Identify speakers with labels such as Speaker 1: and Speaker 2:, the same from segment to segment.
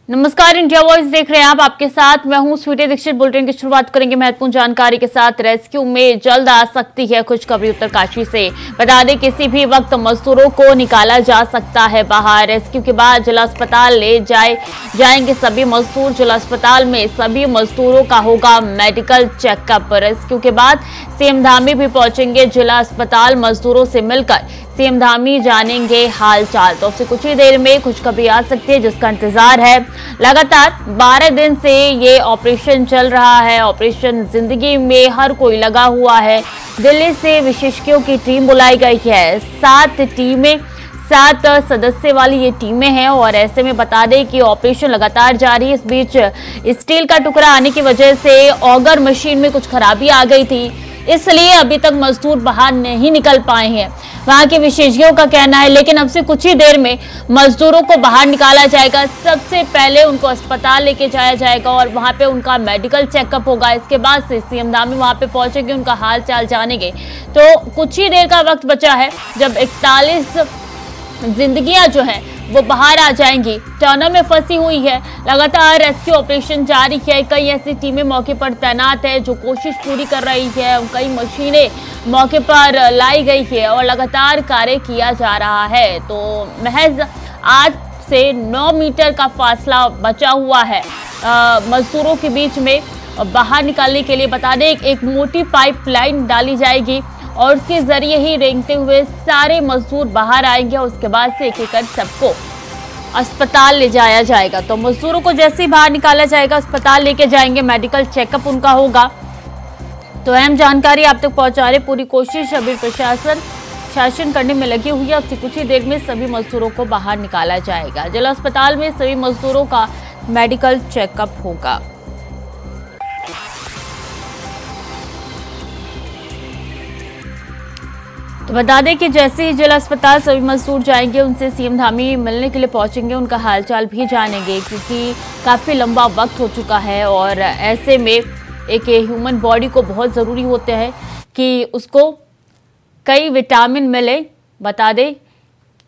Speaker 1: नमस्कार, India voice देख रहे हैं आप। आपके साथ मैं हूं स्वीटी दीक्षित। बुलेटिन की शुरुआत करेंगे महत्वपूर्ण जानकारी के साथ। रेस्क्यू में जल्द आ सकती है खुशखबरी उत्तरकाशी से। बता दें, किसी भी वक्त मजदूरों को निकाला जा सकता है बाहर। रेस्क्यू के बाद जिला अस्पताल ले जाएंगे सभी मजदूर। जिला अस्पताल में सभी मजदूरों का होगा मेडिकल चेकअप। रेस्क्यू के बाद सीएम धामी भी पहुंचेंगे जिला अस्पताल। मजदूरों से मिलकर सीएम धामी जानेंगे हालचाल। तो उससे कुछ ही देर में खुशखबरी आ सकती है, जिसका इंतजार है। लगातार 12 दिन से ये ऑपरेशन चल रहा है। ऑपरेशन जिंदगी में हर कोई लगा हुआ है। दिल्ली से विशेषज्ञों की टीम बुलाई गई है। 7 सदस्य वाली ये टीमें हैं और ऐसे में बता दें कि ऑपरेशन लगातार जारी है। इस बीच स्टील का टुकड़ा आने की वजह से ऑगर मशीन में कुछ खराबी आ गई थी, इसलिए अभी तक मजदूर बाहर नहीं निकल पाए हैं, वहां के विशेषज्ञों का कहना है। लेकिन अब से कुछ ही देर में मजदूरों को बाहर निकाला जाएगा। सबसे पहले उनको अस्पताल लेके जाया जाएगा और वहां पे उनका मेडिकल चेकअप होगा। इसके बाद से सीएम धामी वहां पे पहुंचेंगे, उनका हाल चाल जानेंगे। तो कुछ ही देर का वक्त बचा है जब 41 जिंदगियां जो है वो बाहर आ जाएंगी। टनल में फंसी हुई है। लगातार रेस्क्यू ऑपरेशन जारी है। कई ऐसी टीमें मौके पर तैनात है जो कोशिश पूरी कर रही है। कई मशीनें मौके पर लाई गई है और लगातार कार्य किया जा रहा है। तो महज 8 से 9 मीटर का फासला बचा हुआ है मजदूरों के बीच में। बाहर निकालने के लिए बता दें, एक मोटी पाइपलाइन डाली जाएगी और उसके जरिए ही रेंगते हुए सारे मजदूर बाहर आएंगे। उसके बाद से एक एक कर सबको अस्पताल ले जाया जाएगा। तो मजदूरों को जैसे ही बाहर निकाला जाएगा, अस्पताल लेके जाएंगे, मेडिकल चेकअप उनका होगा। तो अहम जानकारी आप तक पहुंचा रहे। पूरी कोशिश अभी प्रशासन शासन करने में लगी हुई है। अब से कुछ ही देर में सभी मजदूरों को बाहर निकाला जाएगा। जिला अस्पताल में सभी मजदूरों का मेडिकल चेकअप होगा। तो बता दें कि जैसे ही जिला अस्पताल सभी मजदूर जाएंगे, उनसे सीएम धामी मिलने के लिए पहुंचेंगे, उनका हालचाल भी जानेंगे, क्योंकि काफ़ी लंबा वक्त हो चुका है और ऐसे में एक ह्यूमन बॉडी को बहुत ज़रूरी होते हैं कि उसको कई विटामिन मिले। बता दें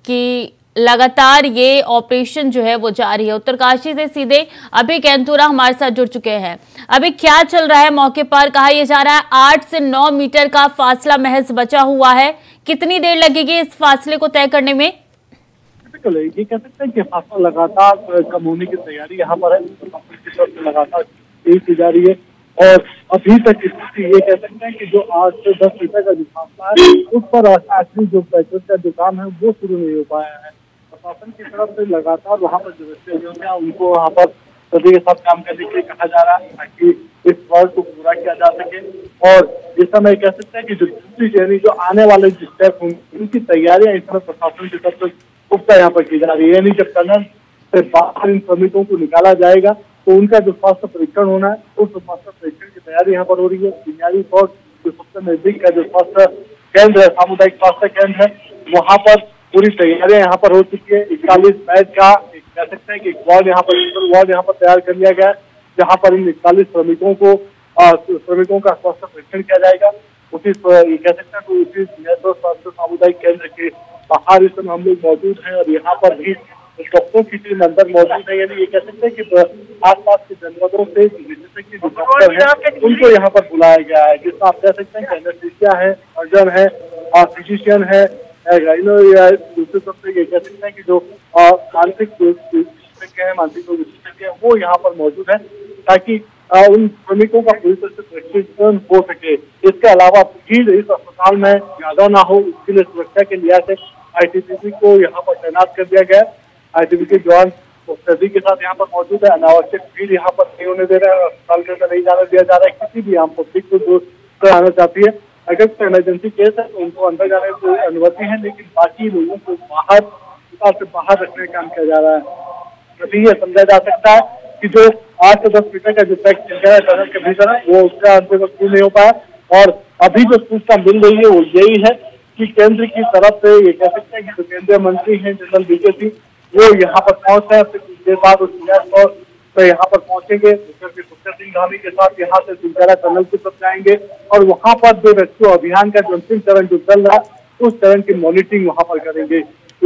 Speaker 1: कि लगातार ये ऑपरेशन जो है वो जारी है। उत्तरकाशी से सीधे अभी कैंतुरा हमारे साथ जुड़ चुके हैं। अभी क्या चल रहा है मौके पर? कहा यह जा रहा है 8 से 9 मीटर का फासला महज बचा हुआ है। कितनी देर लगेगी इस फासले को तय करने में?
Speaker 2: ये कह सकते हैं कि फासला लगातार कम होने की तैयारी यहाँ पर है। लगातार की जा रही है और अभी तक स्थिति ये कह सकते हैं कि जो 8 से 10 मीटर का जो फासला है, उस पर आखिरी जो पेट्रोल का जो काम है वो शुरू नहीं हो पाया है। प्रशासन की तरफ से लगातार वहाँ पर जो व्यक्ति हैं उनको वहाँ पर सभी के साथ काम करने के लिए कहा जा रहा है, ताकि इस वर्क को पूरा किया जा सके। और इस समय कह सकते हैं कि जो दूसरी श्रेणी जो आने वाले जो स्टेप होंगे, उनकी तैयारियां इस समय प्रशासन की तरफ से पुख्ता यहाँ पर की जा रही है। यानी जब टनल से बाहर इन श्रमिकों को निकाला जाएगा तो उनका जो स्वास्थ्य परीक्षण होना है, उस स्वास्थ्य परीक्षण की तैयारी यहाँ पर हो रही है। बुनियादी तौर जो सबसे नजदीक का जो स्वास्थ्य केंद्र है, सामुदायिक स्वास्थ्य केंद्र है, वहाँ पर पूरी तैयारियां यहाँ पर हो चुकी है। 41 बेड का कह सकते हैं कि वार्ड यहाँ पर तैयार कर लिया गया है, जहाँ पर इन 41 श्रमिकों का स्वास्थ्य परीक्षण किया जाएगा। उसी कह सकते हैं तो उसी स्वास्थ्य सामुदायिक केंद्र के बाहर इस समय हम लोग मौजूद हैं और यहाँ पर भी डॉक्टरों की टीम अंदर मौजूद है। यानी ये कह सकते हैं कि आसपास के जनपदों से विशेषज्ञ जो डॉक्टर हैं उनको यहाँ पर बुलाया गया है, जिसमें आप कह सकते हैं कि एनेस्थीसिया है, सर्जन है, फिजिशियन है, दूसरी तरफ से ये कह सकते हैं कि जो मानसिक विशेषज्ञ है, मानसिक रोग विशेषज्ञ है, वो यहाँ पर मौजूद है, ताकि उन श्रमिकों का पूरी तरह से परीक्षण हो सके। इसके अलावा भीड़ इस अस्पताल में ज्यादा ना हो, इसके लिए सुरक्षा के लिहाज से आईटीबीपी को यहाँ पर तैनात कर दिया गया है। आईटीबीपी के जवान सभी के साथ यहाँ पर मौजूद है। अनावश्यक भीड़ यहाँ पर नहीं होने दे रहा है, अस्पताल के अंदर नहीं जाने दिया जा रहा है। किसी भी आम पब्लिक को जो आना चाहती है, अगर कोई इमरजेंसी केस है तो उनको अंदर जाने की अनुमति है, लेकिन बाकी लोगों को बाहर अस्पताल से बाहर रखने का काम किया जा रहा है। अभी ये समझा जा सकता है कि जो 8 से 10 मीटर का जो पैक्ट टनल के भीतर है वो उसका अंतिम पूर्ण नहीं हो पाया। और अभी जो सूचना मिल रही है वो यही है कि केंद्र की तरफ से ये कह सकते हैं कि जो केंद्रीय मंत्री हैं जनरल वीके सिंह, वो यहाँ पर पहुंच रहे हैं। कुछ देर बाद तो यहाँ पर पहुंचेंगे, सुखदेव सिंह धामी के साथ यहाँ से सिंचारा टनल की तरफ जाएंगे और वहाँ पर जो रेस्क्यू अभियान का जो अंतिम चरण जो चल रहा है, उस चरण की मॉनिटरिंग वहाँ पर करेंगे।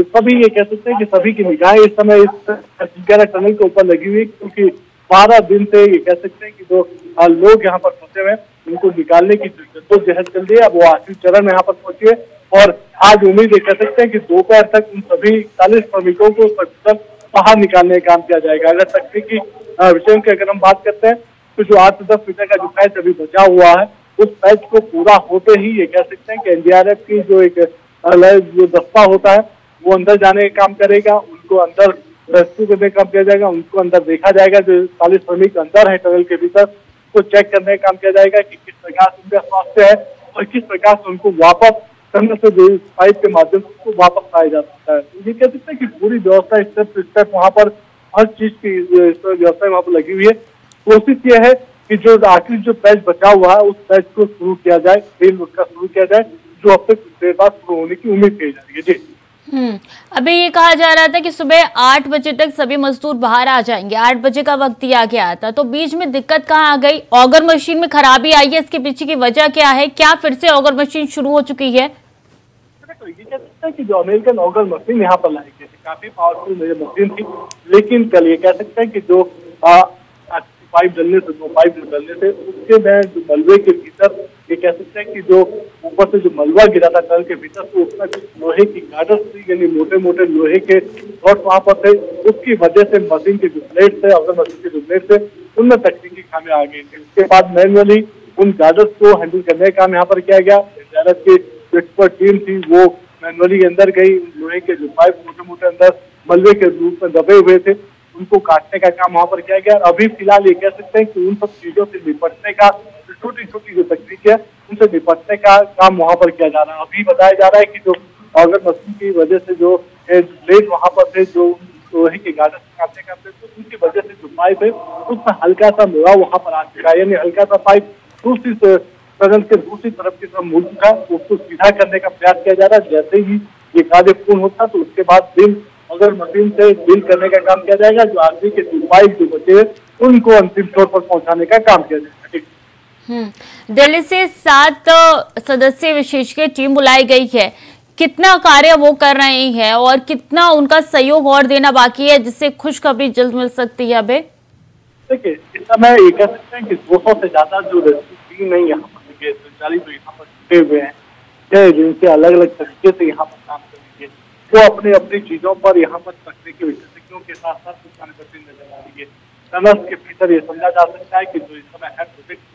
Speaker 2: सभी ये कह सकते हैं कि सभी की निगाहें इस समय इस चिंकारा टनल के ऊपर लगी हुई है, क्योंकि 12 दिन से ये कह सकते हैं कि जो लोग यहाँ पर फंसे हुए हैं उनको निकालने की जद्दोजहद चल रही है। अब वो आखिरी चरण में यहाँ पर पहुंची है और आज उम्मीद ये कह सकते हैं कि दोपहर तक उन सभी 40 श्रमिकों को बाहर निकालने का काम किया जाएगा। अगर तकनीकी विषयों की अगर हम बात करते हैं तो जो 8 से 10 मीटर का जो पैच अभी बचा हुआ है, उस पैच को पूरा होते ही ये कह सकते हैं कि एनडीआरएफ की जो एक जो दस्ता होता है वो अंदर जाने का काम करेगा, उनको अंदर रेस्क्यू करने का काम किया जाएगा, उनको अंदर देखा जाएगा। जो 40 श्रमिक अंदर है टनल के भीतर, उसको चेक करने का काम किया जाएगा कि किस प्रकार से उनका स्वास्थ्य है और किस प्रकार से उनको वापस टनल से पाइप के माध्यम से उसको वापस पाया जा सकता है। ये कह सकते हैं कि पूरी व्यवस्था स्टेप टू स्टेप वहाँ पर हर चीज की व्यवस्था वहाँ पर लगी हुई है। कोशिश ये है कि जो आखिरी जो पैच बचा हुआ है उस पैच को शुरू किया जाए, खेल उसका शुरू किया जाए, जो अब तक देर बाद शुरू होने की उम्मीद की जा रही है। जी
Speaker 1: अभी ये कहा जा रहा था कि सुबह 8 बजे तक सभी मजदूर बाहर आ जाएंगे, 8 बजे का वक्त दिया गया था, तो बीच में दिक्कत कहाँ आ गई? ऑगर मशीन में खराबी आई है, इसके पीछे की वजह क्या है? क्या फिर से ऑगर मशीन शुरू हो चुकी है?
Speaker 2: ये कह सकते हैं कि जो अमेरिकन ऑगर मशीन यहाँ पर लाई गई थी, काफी पावरफुल मशीन थी, लेकिन कल ये कह सकते हैं कि जो पाइप जलने से, दो पाइप जलने से उसके में जो मलबे के भीतर ये कह सकते हैं कि जो ऊपर से जो मलबा गिरा था टनल के भीतर, तो उसमें कुछ लोहे की गार्डर्स थी, यानी मोटे मोटे लोहे के रॉड वहां पर थे। उसकी वजह से मशीन के जो ब्लेड थे, अगर मशीन के जो ब्लेड थे उनमें तकनीकी खामी आ गई थी। उसके बाद मैनुअली उन गार्डर्स को हैंडल करने का काम यहाँ पर किया गया। भारत की जो एक्सपर्ट टीम थी वो मैनुअली अंदर गई, लोहे के जो पाइप मोटे मोटे अंदर मलबे के रूप में दबे हुए थे उनको काटने का काम वहां पर किया गया। अभी फिलहाल ये कह सकते हैं कि उन सब चीजों से निपटने का छोटी छोटी जो तकनीक है उनसे निपटने का काम वहां पर किया जा रहा है। अभी बताया जा रहा है कि जो ऑगर मशीन की वजह से जो ब्लेड वहां पर थे, जो लोहे के गार्डर काटने का थे, तो उनकी वजह से जो पाइप है उसमें हल्का सा मुड़ा वहां पर आ चुका है, यानी हल्का सा पाइप दूसरी टनल के दूसरी तरफ की तरफ मुड़ चुका, उसको सीधा करने का प्रयास किया जा रहा है। जैसे ही ये कार्य पूर्ण होता तो उसके बाद बिल अगर मशीन से बिल करने का काम किया जाएगा, जो आखिरी के जो पाइप जो बचे हैं उनको अंतिम छोर पर पहुंचाने का काम किया जाएगा।
Speaker 1: दिल्ली से 7 सदस्यीय विशेषज्ञ टीम बुलाई गई है, कितना कार्य वो कर रहे हैं और कितना उनका सहयोग और देना बाकी है जिससे खुशखबरी जल्द मिल सकती है? अभी
Speaker 2: देखिए, इस समय ये कह सकते हैं कि 200 से ज्यादा जो रेस्क्यू टीम है यहाँ पर संचालित जो यहाँ पर जुटे हुए हैं, जिनसे अलग अलग तरीके से यहाँ पर काम करेंगे, वो अपनी अपनी चीजों पर यहाँ पर तकनीकी विशेषज्ञों के साथ साथ कुछ काम करते नजर आ रही है। टनल के भीतर ये समझा जा सकता है कि जो इस समय है प्रोजेक्ट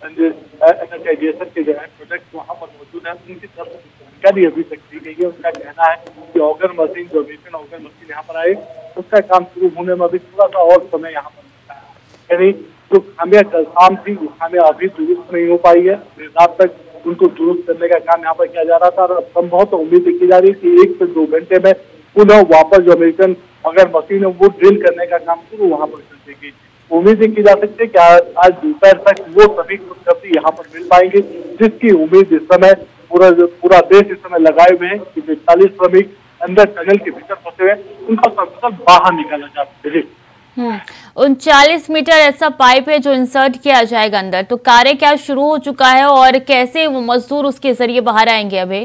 Speaker 2: एनर्जाइजेशन के जो है प्रोजेक्ट वहाँ पर मौजूद है, उनकी तरफ से जानकारी अभी तक दी गई है। उनका कहना है कि ऑगर मशीन जो अमेरिकन ऑगर मशीन यहाँ पर आए उसका काम शुरू होने में अभी थोड़ा सा और समय यहाँ पर लगता है, यानी जो खामियां काम थी वो खामियां अभी दुरुस्त नहीं हो पाई है। रात तक उनको दुरुस्त करने का काम यहाँ पर किया जा रहा था और संभवतः उम्मीद की जा रही थी 1 से 2 घंटे में पुनः वापस जो अमेरिकन अगर मशीन है वो ड्रिल करने का काम शुरू वहाँ पर कर देगी। उम्मीद की जा सकती है कि आज दोपहर तक वो सभी खुशखबरी यहाँ पर मिल पाएंगे, जिसकी उम्मीद इस समय पूरा देश इस समय लगाए हुए हैं कि जो 40 श्रमिक अंदर टनल के भीतर फंसे हुए उनका सब बाहर निकाला जा सके।
Speaker 1: 39 मीटर ऐसा पाइप है जो इंसर्ट किया जाएगा अंदर, तो कार्य क्या शुरू हो चुका है और कैसे वो मजदूर उसके जरिए बाहर आएंगे? अभी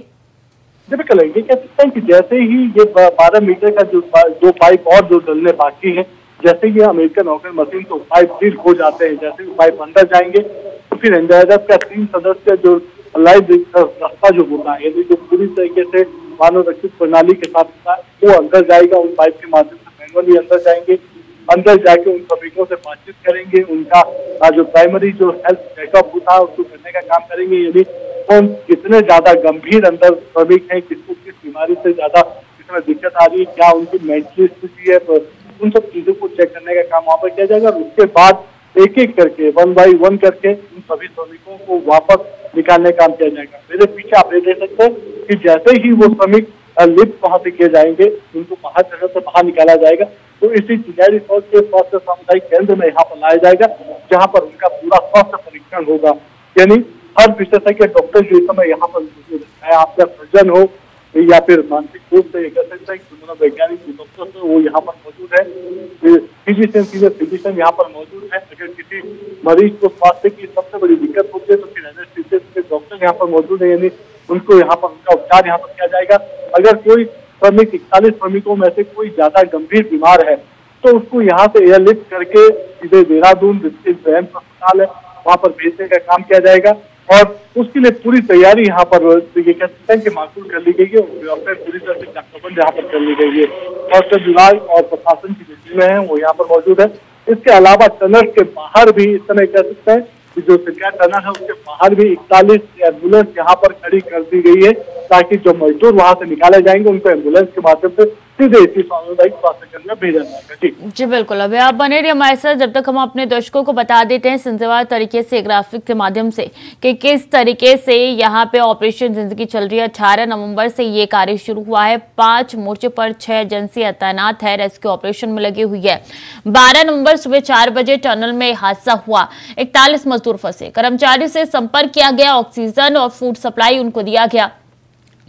Speaker 2: बिल्कुल ये कह सकते हैं कि जैसे ही ये 12 मीटर का जो पाइप और जो डलने बाकी है, जैसे ही अमेरिकन ऑगर मशीन तो पाइप सील हो जाते हैं, जैसे ही पाइप अंदर जाएंगे तो फिर एनडीआरएफ का 3 सदस्य जो लाइव रास्ता जो होता है, यदि जो पूरी तरीके से मानव रक्षित प्रणाली के साथ होता है वो अंदर जाएगा, उन पाइप के माध्यम से मैनुअली अंदर जाएंगे, अंदर जाके उन श्रमिकों से बातचीत करेंगे, उनका जो प्राइमरी जो हेल्थ चेकअप होता है उसको करने का काम करेंगे, यानी कौन कितने ज्यादा गंभीर अंदर श्रमिक है, किसको किस बीमारी से ज्यादा किसमें दिक्कत आ रही है, क्या उनकी मेंटली स्थिति है, तो उन सब चीजों को चेक करने का काम वहाँ पर किया जाएगा। और उसके बाद एक एक करके 1 बाई 1 करके उन सभी श्रमिकों को वापस निकालने का काम किया जाएगा। मेरे पीछे आप ये देख सकते हैं कि जैसे ही वो श्रमिक लिफ्ट वहां से किए जाएंगे उनको बाहर जगह से बाहर निकाला जाएगा, तो इसी चिंगारी फौज के स्वास्थ्य सामुदायिक केंद्र में यहाँ पर लाया जाएगा, जहाँ पर उनका पूरा स्वास्थ्य परीक्षण होगा। यानी हर विशेषज्ञ डॉक्टर जो इस समय यहाँ पर मौजूद है, आपका सर्जन हो या फिर मानसिक रूप से कह सकते हैं कि मनोवैज्ञानिक डॉक्टर वो यहाँ पर मौजूद है, फिजिशियन यहाँ पर मौजूद है। अगर किसी मरीज को स्वास्थ्य की सबसे बड़ी दिक्कत होती है तो फिर एनेस्थीसिस्ट के डॉक्टर यहाँ पर मौजूद है, यानी उनको यहाँ पर उनका उपचार यहाँ पर किया जाएगा। अगर कोई 41 श्रमिकों में से कोई ज्यादा गंभीर बीमार है तो उसको यहाँ से एयरलिफ्ट करके सीधे देहरादून डिस्ट्रिक्ट एम्स अस्पताल है वहाँ पर भेजने का काम किया जाएगा और उसके लिए पूरी तैयारी यहाँ पर ये कह सकते हैं कि माकूल कर ली गई है। पूरी तरह से नाकाबंदी यहाँ पर कर ली गई है। स्वास्थ्य विभाग और प्रशासन की जो टीमें हैं वो यहाँ पर मौजूद है। इसके अलावा टनल के बाहर भी इस समय कह सकते हैं कि जो सिंचाई टनल है उसके बाहर भी 41 एम्बुलेंस यहाँ पर खड़ी कर दी गई है ताकि जो मजदूर वहां से निकाले जाएंगे उनको एम्बुलेंस के माध्यम से सीधे इसी सामुदायिक स्वास्थ्य केंद्र में भेजा जाएगा।
Speaker 1: जी बिल्कुल, अभी आप बने रहिए हमारे साथ जब तक हम अपने दर्शकों को बता देते हैं सिलसिलेवार तरीके से ग्राफिक के माध्यम से कि किस तरीके से यहाँ पे ऑपरेशन जिंदगी चल रही है। 18 नवंबर से ये कार्य शुरू हुआ है। 5 मोर्चे पर 6 एजेंसियां तैनात है, रेस्क्यू ऑपरेशन में लगी हुई है। 12 नवंबर सुबह 4 बजे टनल में हादसा हुआ, 41 मजदूर फंसे, कर्मचारी से संपर्क किया गया, ऑक्सीजन और फूड सप्लाई उनको दिया गया।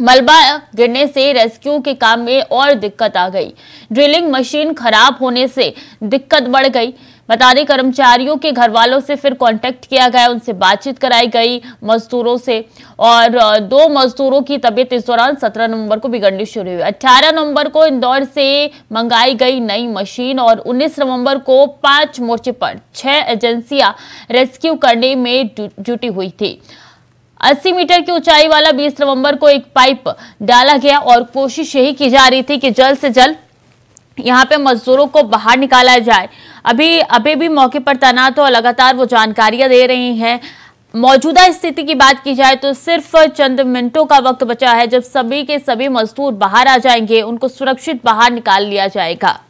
Speaker 1: मलबा गिरने से रेस्क्यू के काम में और दिक्कत आ गई। ड्रिलिंग मशीन खराब होने से दिक्कत बढ़ गई। बता दें कर्मचारियों के घर वालों से फिर कांटेक्ट किया गया, उनसे बातचीत कराई गई मजदूरों से और 2 मजदूरों की तबीयत इस दौरान 17 नवंबर को बिगड़नी शुरू हुई। 18 नवंबर को इंदौर से मंगाई गई नई मशीन और 19 नवंबर को 5 मोर्चे पर 6 एजेंसियां रेस्क्यू करने में जुटी हुई थी। 80 मीटर की ऊंचाई वाला 20 नवंबर को एक पाइप डाला गया और कोशिश यही की जा रही थी कि जल्द से जल्द यहां पे मजदूरों को बाहर निकाला जाए। अभी भी मौके पर तैनात और लगातार वो जानकारियां दे रही हैं। मौजूदा स्थिति की बात की जाए तो सिर्फ चंद मिनटों का वक्त बचा है जब सभी के सभी मजदूर बाहर आ जाएंगे, उनको सुरक्षित बाहर निकाल लिया जाएगा।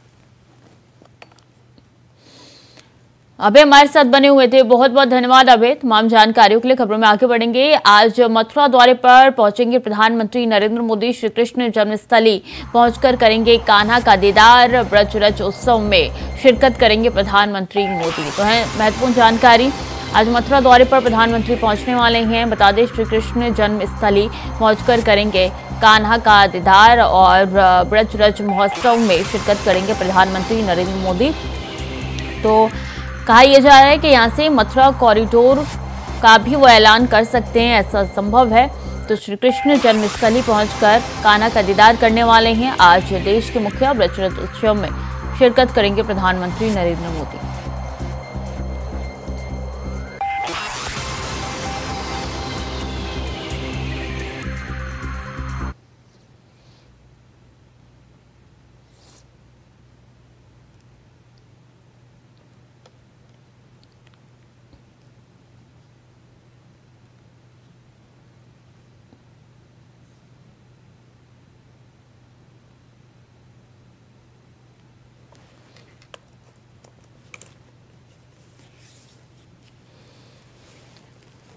Speaker 1: अभय हमारे साथ बने हुए थे, बहुत बहुत धन्यवाद अभय तमाम जानकारियों के लिए। खबरों में आगे बढ़ेंगे। आज मथुरा दौरे पर पहुंचेंगे प्रधानमंत्री नरेंद्र मोदी। श्री कृष्ण जन्मस्थली पहुंचकर करेंगे कान्हा का दीदार। ब्रजरज उत्सव में शिरकत करेंगे प्रधानमंत्री मोदी। तो है महत्वपूर्ण जानकारी। आज मथुरा दौरे पर प्रधानमंत्री पहुंचने वाले हैं। बता दें श्री कृष्ण जन्मस्थली पहुंचकर करेंगे कान्हा का दीदार और ब्रजरज महोत्सव में शिरकत करेंगे प्रधानमंत्री नरेंद्र मोदी। तो कहा यह जा रहा है कि यहाँ से मथुरा कॉरिडोर का भी वो ऐलान कर सकते हैं, ऐसा संभव है। तो श्री कृष्ण जन्मस्थली पहुंचकर कान्हा का दीदार करने वाले हैं। आज देश के मुखिया ब्रजरथ उत्सव में शिरकत करेंगे प्रधानमंत्री नरेंद्र मोदी।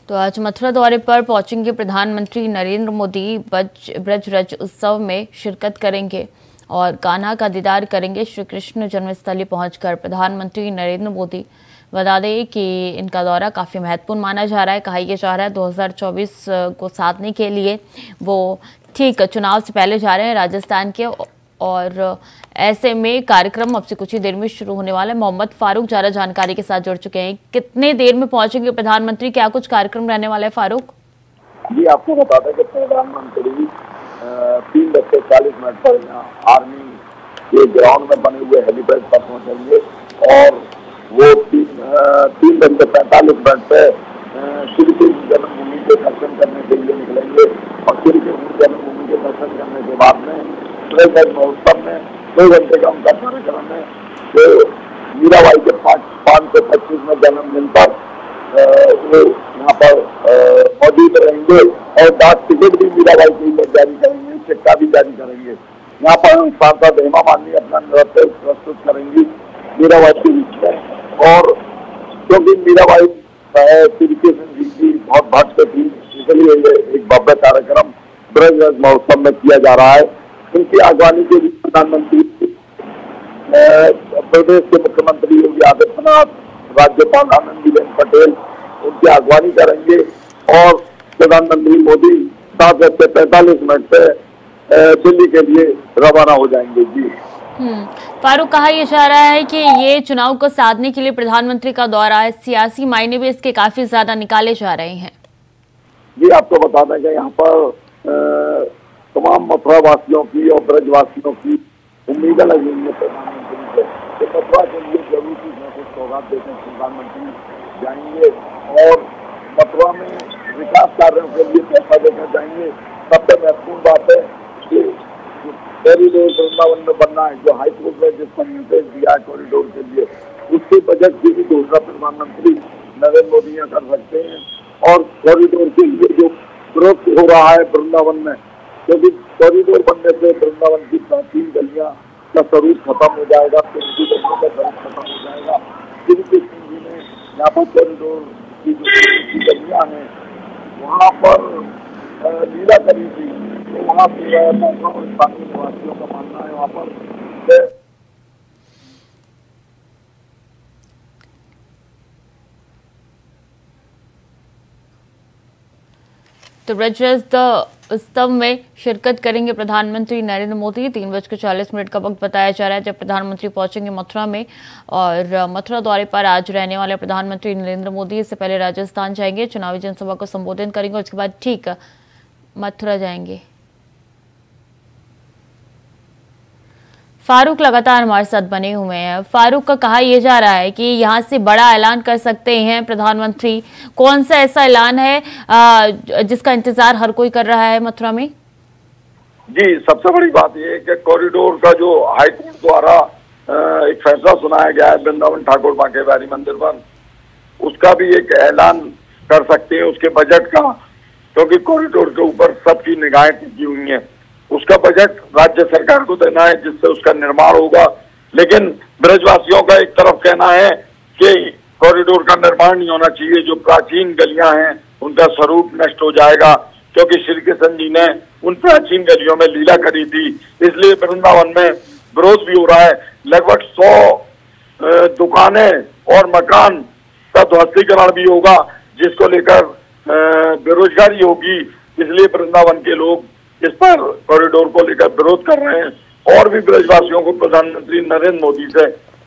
Speaker 1: तो आज मथुरा दौरे पर पहुंचेंगे प्रधानमंत्री नरेंद्र मोदी। ब्रजरज उत्सव में शिरकत करेंगे और कान्हा का दीदार करेंगे। श्री कृष्ण जन्मस्थली पहुंचकर प्रधानमंत्री नरेंद्र मोदी। बता दें कि इनका दौरा काफ़ी महत्वपूर्ण माना जा रहा है। कहा यह जा रहा है 2024 को साधने के लिए वो ठीक चुनाव से पहले जा रहे हैं राजस्थान के, और ऐसे में कार्यक्रम अब से कुछ ही देर में शुरू होने वाला है। मोहम्मद फारूक ज़्यादा जानकारी के साथ जुड़ चुके हैं। कितने देर में पहुंचेंगे प्रधानमंत्री, क्या कुछ कार्यक्रम रहने वाला है फारूक?
Speaker 3: जी आपको बता दें कि प्रधानमंत्री 3:40 पर आर्मी के ग्राउंड में बने हुए हेलीपैड पर पहुंचेंगे और वो 3:45 पे श्री कृष्ण जन्मभूमि के दर्शन करने के लिए निकलेंगे और श्री कृष्ण जन्मभूमि के दर्शन करने के बाद में ब्रजरज महोत्सव में 2 घंटे का उनका कार्यक्रम है। तो मीराबाई के 525 जन्मदिन पर वो यहाँ पर मौजूद रहेंगे और डाक टिकट भी मीराबाई के लिए जारी करेंगे, सिक्का भी जारी करेंगे। यहाँ पर सांसद हेमा मालिनी अपना नृत्य प्रस्तुत करेंगी मीराबाई के बीच में। और क्योंकि मीराबाई श्री कृष्ण जी की बहुत भक्त थी, इसलिए एक भव्य कार्यक्रम ब्रजरज महोत्सव में किया जा रहा है। उनकी अगवानी के लिए प्रधानमंत्री, प्रदेश के मुख्यमंत्री योगी आदित्यनाथ, राज्यपाल आनंदीबेन पटेल उनकी अगवानी करेंगे और प्रधानमंत्री मोदी 7:45 पे दिल्ली के लिए रवाना हो जाएंगे। जी
Speaker 1: फारूक, कहा यह जा रहा है कि ये चुनाव को साधने के लिए प्रधानमंत्री का दौरा है, सियासी मायने भी इसके काफी ज्यादा निकाले जा रहे हैं।
Speaker 3: जी आपको बता दें कि यहाँ पर तमाम मथुरा वासियों की और ब्रजवासियों की उम्मीदें लगी हुई है प्रधानमंत्री से कि मथुरा के लिए जरूर कुछ न कुछ सौगात देते हैं। प्रधानमंत्री जाएंगे और मथुरा में विकास कार्यों के लिए पैसा देकर जाएंगे। सबसे महत्वपूर्ण बात है कि कॉरिडोर वृंदावन में बनना है, जो हाईकोर्ट ने जिसका निर्देश दिया है कॉरिडोर के लिए, उसके बजट की भी घोषणा प्रधानमंत्री नरेंद्र मोदी यहाँ कर सकते हैं। और कॉरिडोर के लिए जो ग्रोथ हो रहा है वृंदावन में, क्योंकि कॉरिडोर बनने से वृंदावन की प्राचीन गलियां का स्वरूप खत्म हो जाएगा, पिंकी गलियों का स्वरूप खत्म हो जाएगा। श्री सिंह जी ने यहाँ पर कॉरिडोर की जो गलियां हैं वहाँ पर लीला करी थी, तो वहाँ स्थानीय निवासियों का मानना है वहाँ पर
Speaker 1: तो ब्रज उत्सव में शिरकत करेंगे प्रधानमंत्री नरेंद्र मोदी। 3:40 का वक्त बताया जा रहा है जब प्रधानमंत्री पहुंचेंगे मथुरा में। और मथुरा दौरे पर आज रहने वाले प्रधानमंत्री नरेंद्र मोदी इससे पहले राजस्थान जाएंगे, चुनावी जनसभा को संबोधित करेंगे और उसके बाद ठीक मथुरा जाएंगे। फारूक लगातार हमारे साथ बने हुए हैं। फारूक का कहा यह जा रहा है कि यहां से बड़ा ऐलान कर सकते हैं प्रधानमंत्री। कौन सा ऐसा ऐलान है जिसका इंतजार हर कोई कर रहा है मथुरा में?
Speaker 3: जी, सबसे बड़ी बात यह है कि कॉरिडोर का जो हाईकोर्ट द्वारा एक फैसला सुनाया गया है वृंदावन ठाकुर बांके बिहारी मंदिर पर, उसका भी एक ऐलान कर सकते हैं, उसके बजट का, क्योंकि कॉरिडोर के ऊपर सबकी निगाहें टिकी हुई हैं। उसका बजट राज्य सरकार को देना है जिससे उसका निर्माण होगा। लेकिन ब्रजवासियों का एक तरफ कहना है कि कॉरिडोर का निर्माण नहीं होना चाहिए, जो प्राचीन गलियां हैं उनका स्वरूप नष्ट हो जाएगा, क्योंकि श्री कृष्ण जी ने उन प्राचीन गलियों में लीला करी थी। इसलिए वृंदावन में विरोध भी हो रहा है। लगभग 100 दुकानें और मकान का ध्वस्तीकरण भी होगा, जिसको लेकर बेरोजगारी होगी। इसलिए वृंदावन के लोग इस पर कॉरिडोर को लेकर विरोध कर रहे हैं। और भी ब्रजवासियों को प्रधानमंत्री नरेंद्र मोदी से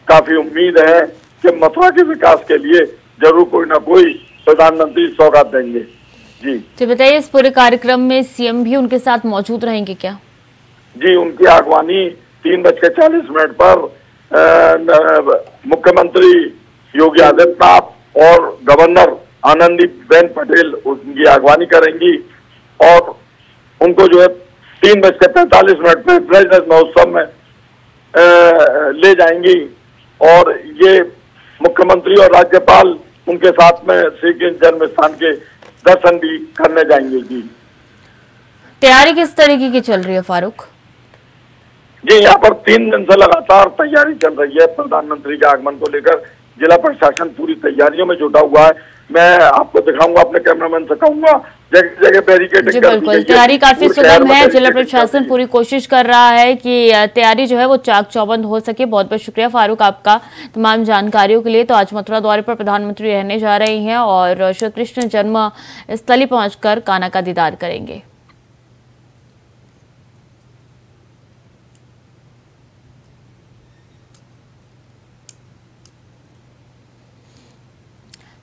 Speaker 3: काफी उम्मीद है कि मथुरा के विकास के लिए जरूर कोई ना कोई प्रधानमंत्री सौगात देंगे। जी
Speaker 1: तो बताइए, इस पूरे कार्यक्रम में सीएम भी उनके साथ मौजूद रहेंगे क्या?
Speaker 3: जी, उनकी आगवानी 3:40 पर मुख्यमंत्री योगी आदित्यनाथ और गवर्नर आनंदीबेन पटेल उनकी आगवानी करेंगी और उनको जो है 3:45 पे ब्रज महोत्सव में ले जाएंगी। और ये मुख्यमंत्री और राज्यपाल उनके साथ में श्री कृष्ण जन्म स्थान के दर्शन भी करने जाएंगे। जी,
Speaker 1: तैयारी किस तरीके की चल रही है फारूक?
Speaker 3: जी, यहाँ पर 3 दिन से लगातार तैयारी चल रही है। प्रधानमंत्री के आगमन को लेकर जिला प्रशासन पूरी तैयारियों में जुटा हुआ है। मैं आपको दिखाऊंगा, अपने कैमरामैन से कहूंगा जगह जगह बैरिकेडिंग।
Speaker 1: जी बिल्कुल, तैयारी काफी सुगम है। जिला प्रशासन पूरी कोशिश कर रहा है कि तैयारी जो है वो चाक चौबंद हो सके। बहुत बहुत शुक्रिया फारूक आपका तमाम जानकारियों के लिए। तो आज मथुरा दौरे पर प्रधानमंत्री रहने जा रहे हैं और श्री कृष्ण जन्म स्थली पहुंचकर कान्हा का दीदार करेंगे।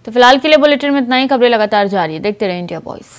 Speaker 1: तो फिलहाल के लिए बुलेटिन में इतना ही। खबरें लगातार जारी है, देखते रहिए इंडिया वॉइस।